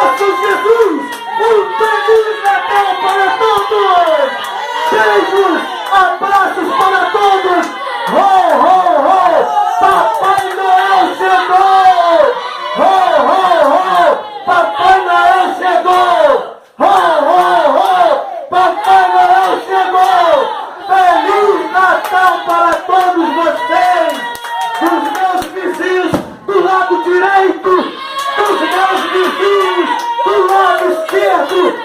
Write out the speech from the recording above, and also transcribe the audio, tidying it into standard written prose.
nosso Jesus, um Feliz Natal para todos! Beijos, abraços para todos! Ho, ho, ho! Papai Noel chegou! Ho, ho, ho! Papai Noel chegou! Ho, ho, ho! Papai Noel chegou! Feliz Natal para todos vocês! Dos meus vizinhos do lado direito! Dos meus vizinhos do lado esquerdo!